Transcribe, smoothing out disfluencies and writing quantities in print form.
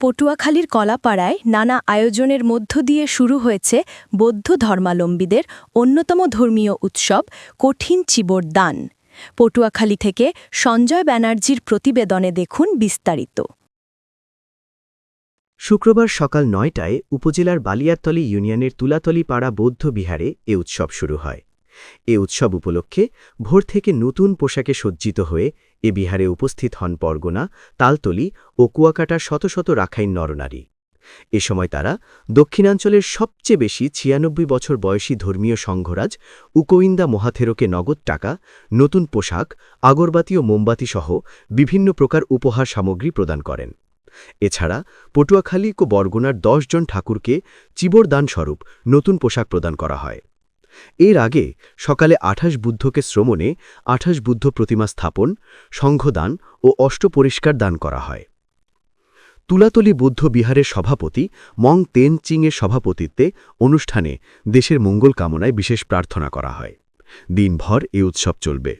পটুয়াখালীর কলাপাড়ায় নানা আয়োজনের মধ্য দিয়ে শুরু হয়েছে বৌদ্ধ ধর্মাবলম্বীদের অন্যতম ধর্মীয় উৎসব কঠিন চিবর দান। পটুয়াখালী থেকে সঞ্জয় ব্যানার্জির প্রতিবেদনে দেখুন বিস্তারিত। শুক্রবার সকাল ৯টায় উপজেলার বালিয়ারতলী ইউনিয়নের তুলাতলী পাড়া বৌদ্ধ বিহারে এ উৎসব শুরু হয়। এ উৎসব উপলক্ষে ভোর থেকে নতুন পোশাকে সজ্জিত হয়ে এ বিহারে উপস্থিত হন পরগনা, তালতলী ও কুয়াকাটার শত শত রাখাইন নরনারী। এ সময় তারা দক্ষিণাঞ্চলের সবচেয়ে বেশি ৯৬ বছর বয়সী ধর্মীয় সংঘরাজ উকোইন্দা মহাথেরোকে নগদ টাকা, নতুন পোশাক, আগরবাতি ও মোমবাতিসহ বিভিন্ন প্রকার উপহার সামগ্রী প্রদান করেন। এছাড়া পটুয়াখালী ও বরগুনার ১০ জন ঠাকুরকে চিবর দানস্বরূপ নতুন পোশাক প্রদান করা হয়। এর আগে সকালে ২৮ বুদ্ধকে শ্রমণে ২৮ বুদ্ধ প্রতিমা স্থাপন, সংঘদান ও অষ্টপরিষ্কার দান করা হয়। তুলাতলী বৌদ্ধ বিহারের সভাপতি মং তেন চিংয়ের সভাপতিত্বে অনুষ্ঠানে দেশের মঙ্গল কামনায় বিশেষ প্রার্থনা করা হয়। দিনভর এ উৎসব চলবে।